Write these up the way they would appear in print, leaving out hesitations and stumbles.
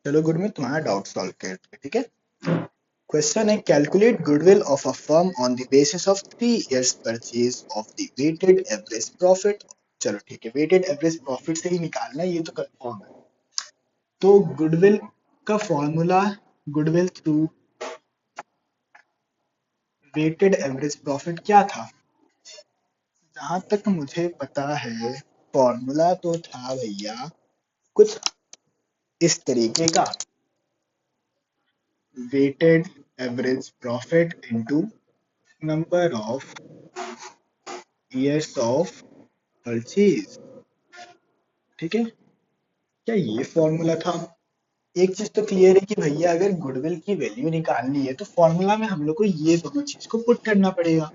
चलो गुड में तुम्हारा डाउट सॉल्व करते हैं, ठीक है। क्वेश्चन है calculate goodwill of a firm on the basis of 3 years purchase of the weighted average profit. चलो ठीक है, वेटेड एवरेज प्रॉफिट से ही निकालना है, ये तो कंफर्म है। तो गुडविल का formula, goodwill through weighted average profit क्या था? जहां तक मुझे पता है फॉर्मूला तो था भैया कुछ इस तरीके का, weighted average profit into number of years of purchase, ठीक है। क्या ये फॉर्मूला था? एक चीज तो क्लियर है कि भैया अगर गुडविल की वैल्यू निकालनी है तो फॉर्मूला में हम लोग को ये दोनों चीज को पुट करना पड़ेगा।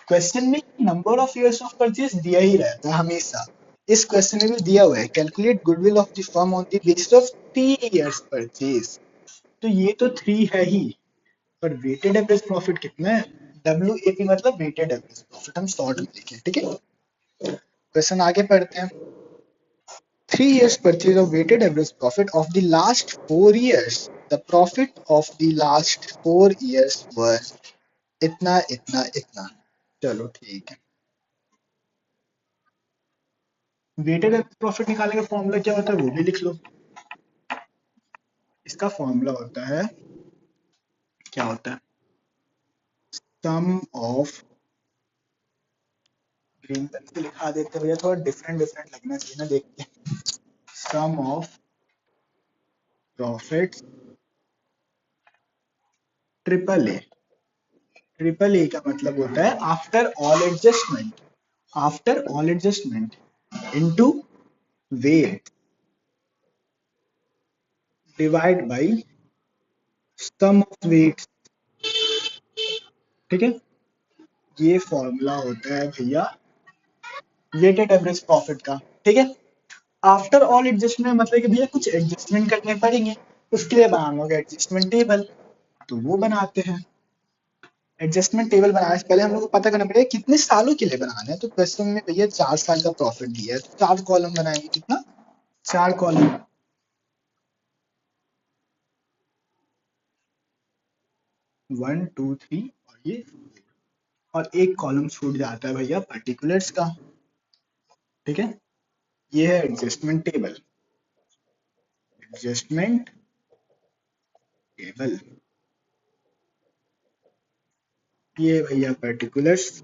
क्वेश्चन में number of years of purchase दिया ही रहता है हमेशा। इस क्वेश्चन में भी दिया हुआ है calculate goodwill of the firm on the basis of 3 years purchase, तो ये तो 3 है ही, पर वेटेड एवरेज प्रॉफिट कितना है? WAP मतलब वेटेड एवरेज प्रॉफिट, हम शॉर्ट में लिखे, ठीक है। क्वेश्चन आगे पढ़ते हैं। 3 years purchase of weighted average profit of the last 4 years. The profit of the last 4 years was इतना इतना इतना। चलो ठीक है। वेटेड एवरेज प्रॉफिट निकालने का फॉर्मूला क्या होता है वो भी लिख लो। इसका फॉर्मूला होता है, क्या होता है? सम ऑफ, ग्रीन पेन से लिखा देते हैं भैया, थोड़ा डिफरेंट डिफरेंट लगना चाहिए ना देख के। Sum of profit triple A. Triple A का मतलब होता है after all adjustment, after all adjustment into weight divide by sum of weight, ठीक है। ये फॉर्मूला होता है भैया वेटेड एवरेज प्रॉफिट का, ठीक है। आफ्टर ऑल एडजस्टमेंट मतलब कि भैया कुछ एडजस्टमेंट करने पड़ेंगे, उसके लिए बनाना होगा एडजस्टमेंट टेबल, तो वो बनाते हैं। एडजस्टमेंट टेबल बनाने से पहले हम लोग को पता करना पड़ेगा कितने सालों के लिए बनाना है। तो क्वेश्चन में भैया 4 साल का प्रॉफिट दिया है तो 4 कॉलम बनाएंगे, कितना? 4 कॉलम, 1 2 3 और ये, और एक कॉलम छूट जाता है भैया पर्टिकुलर्स का, ठीक है। ये है एडजस्टमेंट टेबल, एडजस्टमेंट टेबल। ये भैया पर्टिकुलर्स,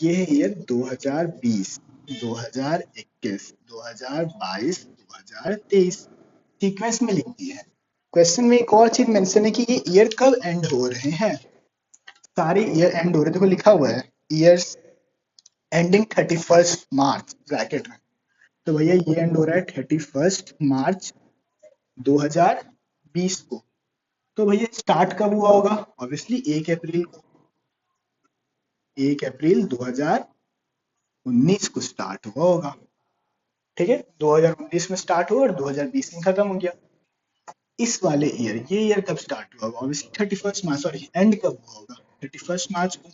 ये है ईयर 2020, 2021, 2022, 2023, सीक्वेंस में लिख दिए हैं। क्वेश्चन में एक और चीज मेंशन है कि ये ईयर कब एंड हो रहे हैं। सारे ईयर एंड हो रहे हैं, देखो लिखा हुआ है ईयर्स एंडिंग 31 मार्च ब्रैकेट में, तो भैया ये एंड हो रहा है 31 मार्च 2020 को। तो भैया स्टार्ट कब हुआ होगा? ऑब्वियसली 1 अप्रैल को, 1 अप्रैल 2019 को स्टार्ट हुआ होगा, ठीक है। 2019 में स्टार्ट हुआ और 2020 में खत्म हो गया। इस वाले ईयर, ये ईयर कब स्टार्ट हुआ होगा? ऑब्वियसली 31 मार्च, सॉरी एंड कब हुआ होगा? 31 मार्च को।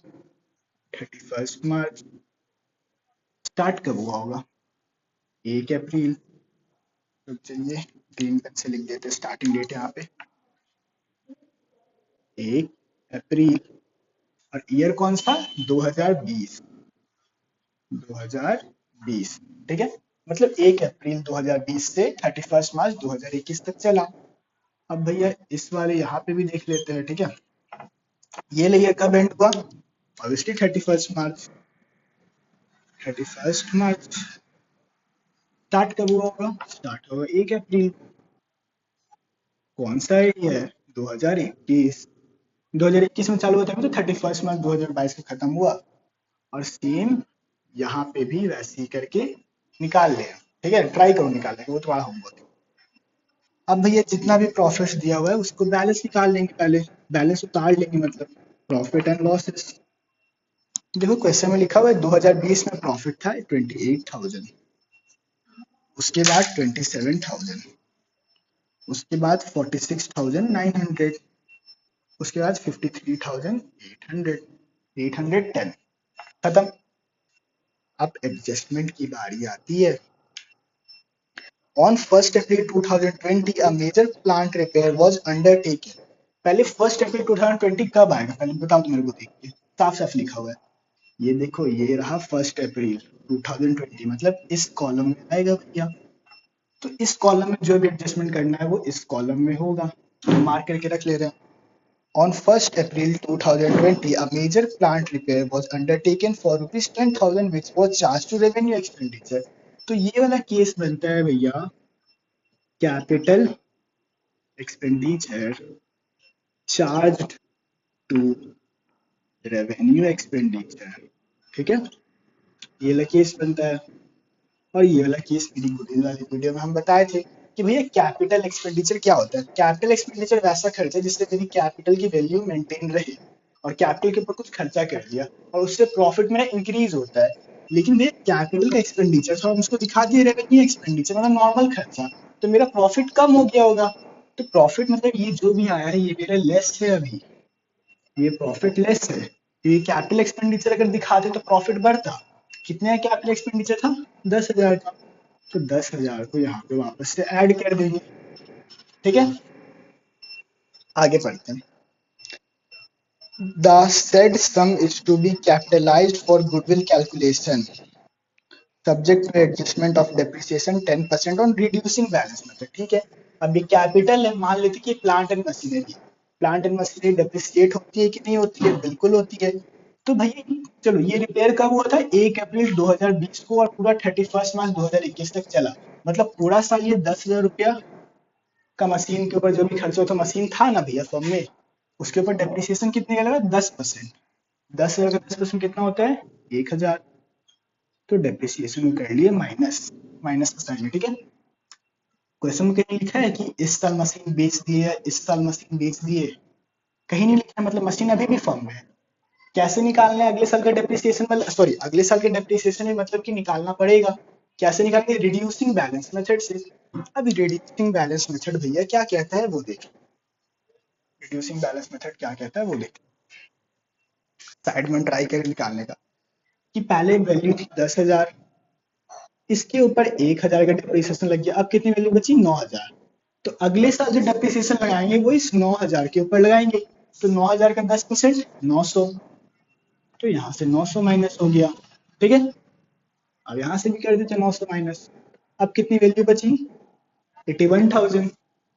31 मार्च, स्टार्ट कब हुआ होगा? 1 अप्रैल। तो चलिए ग्रीन पेन से लिख देते स्टार्टिंग डेट यहाँ पे 1 अप्रैल, और ईयर कौन सा? 2020, 2020, ठीक है। मतलब 1 अप्रैल 2020 से 31 मार्च 2021 तक चला। अब भैया इस वाले यहाँ पे भी देख लेते हैं, ठीक है। ये लेयर कब एंड हुआ? ऑब्वियसली 31 मार्च, 31 मार्च। स्टार्ट कब हुआ होगा? स्टार्ट होगा 1 अप्रैल। कौन सा ईयर है? 2021, 2021 में चालू होता है तो 31 मार्च 2022 को खत्म हुआ। और सेम यहाँ पे भी वैसे ही करके निकाल लें, ठीक है। ट्राई करो निकालने का, वो तुम्हारा होमवर्क है। अब भैया जितना भी प्रॉफिट दिया हुआ है उसको बैलेंस निकाल लेंगे, पहले बैलेंस उतार लेंगे, मतलब प्रॉफिट एंड लॉसेस। देखो क्वेश्चन में लिखा हुआ है 2020 में प्रॉफिट था 28,000, उसके बाद 27,000, उसके बाद 46,900, उसके बाद 53,800, 810, खत्म। अब एडजस्टमेंट की बारी आती है। On 1 April 2020 a major plant repair was undertaken. पहले 1 अप्रैल 2020 कब आएगा, पहले बताओ तो मेरे को, देख के साफ साफ लिखा हुआ है। ये देखो, ये रहा 1 अप्रैल 2020, मतलब इस कॉलम में आएगा भैया। तो इस कॉलम में जो भी एडजस्टमेंट करना है वो इस कॉलम में होगा, तो मार्क करके रख ले रहे हैं। On 1 April 2020, a major plant repair was undertaken for rupees 10,000 which was charged to revenue expenditure। तो ये वाला केस बनता है भैया capital expenditure charged to revenue expenditure. ठीक है, ये वाला केस बनता है। और ये वाला केस मेरी गुडविल वाली वीडियो में हम बताए थे कि भैया कैपिटल एक्सपेंडिचर क्या होता है। कैपिटल एक्सपेंडिचर वैसा खर्चा जिससे मेरी कैपिटल की वैल्यू मेंटेन रहे, और कैपिटल के ऊपर कुछ खर्चा कर दिया और उससे प्रॉफिट मेरा इंक्रीज होता है। लेकिन भैया कैपिटल का एक्सपेंडिचर तो हम उसको दिखा दिए रेवेन्यू एक्सपेंडिचर मतलब नॉर्मल खर्चा, तो मेरा प्रॉफिट कम हो गया होगा। तो प्रॉफिट मतलब ये जो भी आया है ये मेरा लेस है, अभी ये प्रॉफिट लेस है। तो ये कैपिटल एक्सपेंडिचर अगर दिखाते तो प्रॉफिट बढ़ता। कितने का कैपिटल एक्सपेंडिचर था, 10,000 का। तो 10,000 को यहाँ पे वापस से ऐड कर देंगे। ठीक है, आगे पढ़ते हैं। The said sum is to be capitalized for goodwill calculation, subject to adjustment of depreciation 10% on reducing balance method। ठीक है, अब ये कैपिटल है, मान लेते कि plant and machinery, plant and machinery depreciate होती है कि नहीं होती है, बिल्कुल होती है। तो भाई चलो, ये रिपेयर कब हुआ था, 1 अप्रैल 2020 को, और पूरा 31 मार्च 2021 तक चला। मतलब पूरा साल ये 10,000 रुपया का मशीन के ऊपर जो भी खर्चा होता, मशीन था ना भैया फॉर्म में, उसके ऊपर डेप्रिसिएशन कितने का लगा, 10%। 10,000 का 10% कितना होता है, 1,000। तो डेप्रिसिएशन कर लिए माइनस, माइनस का साइन है। ठीक है, क्वेश्चन में कहीं लिखा है कि इस साल मशीन बेच दिए, इस साल मशीन बेच दिए, कहीं नहीं लिखा है, मतलब मशीन अभी भी फॉर्म में है। कैसे निकालना है अगले साल का डेप्रिसिएशन, मतलब सॉरी अगले साल के डेप्रिसिएशन में, मतलब कि निकालना पड़ेगा। कैसे निकालेंगे, रिड्यूसिंग बैलेंस मेथड से। अब रिड्यूसिंग बैलेंस मेथड भैया क्या कहता है वो देख, रिड्यूसिंग बैलेंस मेथड क्या कहता है वो देख, साइड में ट्राई कर निकालने का। कि पहले वैल्यू थी 10,000, इसके ऊपर 1,000 का डिप्रिसिएशन लग गया, अब कितनी वैल्यू बची, 9,000। तो अगले साल जो डिप्रिसिएशन लगाएंगे वो इस 9,000 के ऊपर लगाएंगे। तो 9,000 का 10% 900, तो यहाँ से 900 माइनस हो गया। ठीक है, अब यहाँ से भी कर देते 900 माइनस। अब कितनी वैल्यू बची, 81,000,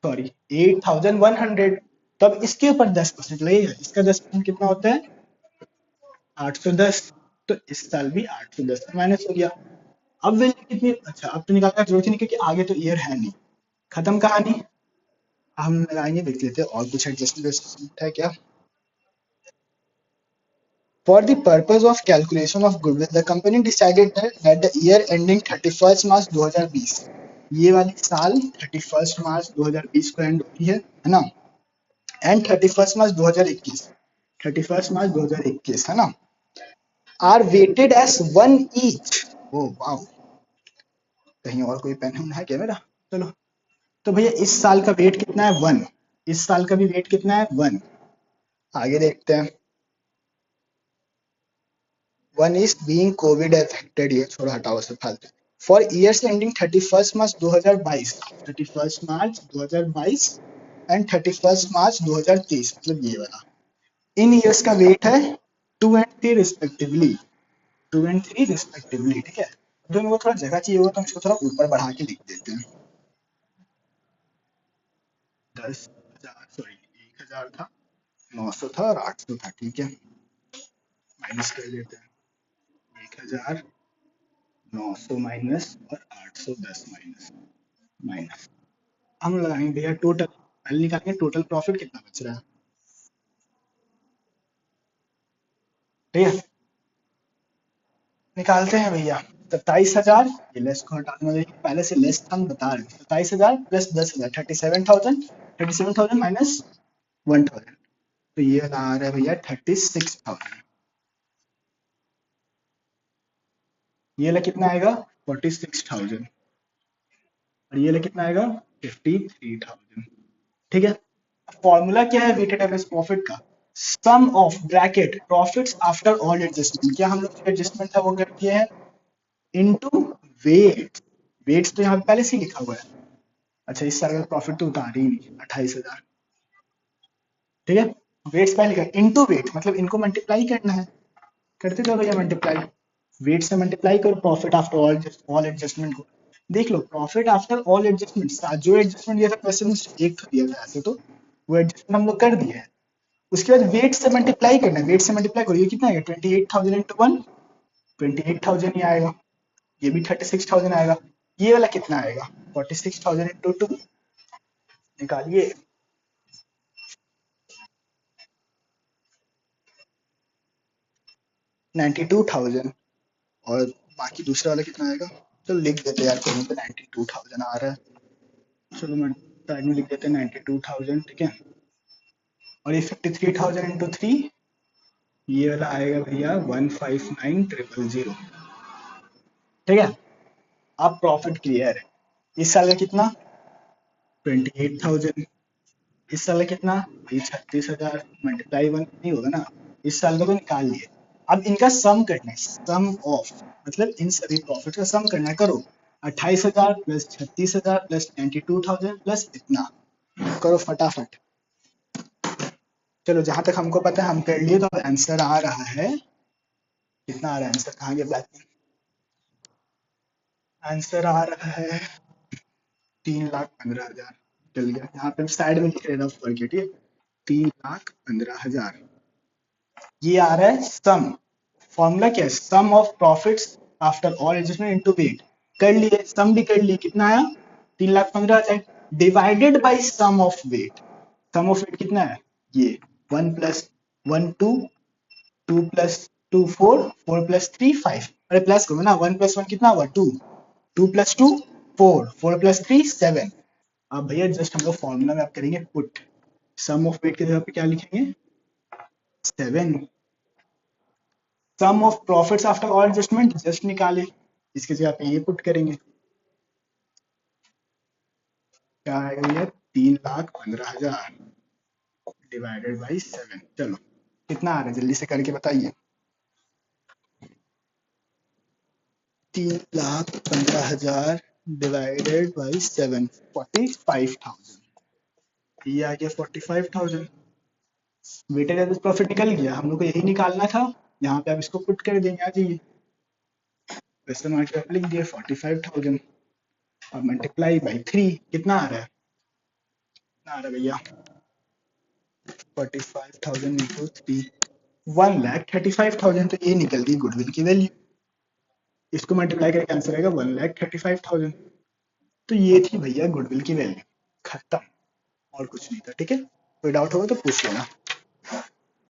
सॉरी 8,100। तो अब इसके ऊपर 10% लगेगा, इसका 10% कितना होता है, 810। तो इस साल भी 810 माइनस हो गया। अब वैल्यू कितनी, अच्छा अब तो निकालने की जरूरत ही नहीं क्योंकि आगे तो ईयर है नहीं, खत्म कहानी। हम लगाएंगे, देख लेते हैं और कुछ एडजस्टमेंट है क्या। For the purpose of calculation of goodwill, the company decided that the year ending 31st March 2020, ये वाली साल 31st मार्च 2020 को एंड होती है ना, एंड 31st मार्च 2021, 31st मार्च 2021 है ना, are weighted as one each. Oh wow, कहीं और कोई पेन है क्या मेरा, चलो। तो भैया इस साल का वेट कितना है, 1। इस साल का भी वेट कितना है, 1। आगे देखते हैं। 1 is being COVID affected, ये छोड़ो हटाओ से फालतू। For years ending 31st March 2022, 31st March 2022 and 31st मार्च 2023, मतलब ये वाला, इन ईयर्स का वेट है 2 एंड 3 रिस्पेक्टिवली, 2 एंड 3 रिस्पेक्टिवली। ठीक है, तो मेरे को थोड़ा जगह चाहिए होगा तो हम इसको थोड़ा ऊपर बढ़ा के लिख देते हैं। 10,000 सॉरी 1,000 था, 900 था और 800 था। ठीक है, माइनस कर देते हैं, 1,000 900 माइनस और 810 माइनस, माइनस। हम लगाएंगे भैया टोटल, पहले निकालेंगे टोटल प्रॉफिट कितना बच रहा है। ठीक है, निकालते हैं भैया। 27,000, ये लेस को हटाने वाले पहले से लेस हम बता रहे हैं, 27,000 प्लस 10,000 37,000, 37,000 माइनस 1,000, तो ये आ रहा है भैया 36,000। ये ला कितना आएगा, 46,000, और ये ला कितना आएगा, 53,000। ठीक है, फॉर्मूला क्या है वेटेड एवरेज प्रॉफिट का, sum of bracket profits after all adjustment. क्या हम लोग एडजस्टमेंट था वो कर दिए हैं, इनटू वेट, वेट्स तो यहाँ पे पहले से ही लिखा हुआ है। अच्छा इस साल का प्रॉफिट तो उतार ही नहीं, 28,000। ठीक है, वेट्स पहले लिखा इनटू वेट, मतलब इनको मल्टीप्लाई करना है। करते जाओ भैया मल्टीप्लाई, वेट से मल्टीप्लाई करो प्रॉफिट आफ्टर ऑल एडजस्टमेंट को। देख लो प्रॉफिट आफ्टर ऑल एडजस्टमेंट, जो एडजस्टमेंट दिया था वैसे में एक दिया था ऐसे तो, वो एडजस्टमेंट हम लोग कर दिए हैं। उसके बाद वेट से मल्टीप्लाई करना है, वेट से मल्टीप्लाई करो, ये कितना आएगा 28,000 इंटू 1, 28,000 ही आएगा। ये भी 36,000 आएगा। ये वाला कितना आएगा 46,000 इंटू 2, निकालिए। 92,000। और बाकी दूसरा वाला कितना आएगा, चलो लिख देते हैं यार, कहीं पे 92,000 आ रहा है। चलो मैं साइड में लिख देते हैं 92,000, ठीक है। और ये 53,000 इंटू 3, ये वाला आएगा भैया 159,000। ठीक है, अब प्रॉफिट क्लियर है। इस साल का कितना 28,000, इस साल का कितना भाई 36,000, मल्टीप्लाई 1 नहीं होगा ना, इस साल का तो निकाल लिए। अब इनका सम करना है, सम ऑफ, मतलब इन सभी प्रॉफिट का सम करना है, करो 28,000 प्लस 36,000 प्लस 92,000 प्लस इतना, करो फटाफट। चलो जहां तक हमको पता है हम कर लिए, तो आंसर आ रहा है कितना आ रहा है, आंसर कहाँ गया ब्लैक में, आंसर आ रहा है 3,15,000। चल गया, यहाँ पे साइड में लिख रहे करके, ठीक है 3,15,000। ये आ रहा है सम, फॉर्मूला क्या है, sum of profits after all adjustment into weight. कर लिए, सम भी कर लिए, कितना आया 3,15,000 divided by sum of weight. Sum of weight कितना है, ये 1 प्लस 1 2, 2 प्लस 2 4, 4 प्लस 3 5, अरे प्लस करो ना, 1 प्लस 1 कितना हुआ 2, 2 प्लस 2 4, 4 प्लस 3 7। अब भैया जस्ट हम लोग फॉर्मूला में आप करेंगे पुट, सम ऑफ वेट की जगह पे क्या लिखेंगे 7, sum of profits after all adjustment just निकाले, इसकी जगह पे ये पुट करेंगे, क्या आएगा भैया 3,15,000 डिवाइडेड बाई 7। चलो कितना आ रहा है जल्दी से करके बताइए, 3,15,000 डिवाइडेड बाई 7, 45,000। ये आ गया 45,000। वेटेड एवरेज प्रॉफिट निकल गया, हम लोग को यही निकालना था, यहाँ पे आप इसको पुट कर देंगे, आ जाइए। वैसे मार्केट लिख दिए 45,000 और मल्टीप्लाई बाई 3, कितना आ रहा है, कितना आ रहा है भैया 45,000 इंटू 3, 1,35,000। तो ये निकल गई गुडविल की वैल्यू, इसको मल्टीप्लाई करके आंसर आएगा 1,35,000। तो ये थी भैया गुडविल की वैल्यू, खत्म, और कुछ नहीं था। ठीक है, कोई डाउट होगा तो पूछ लेना।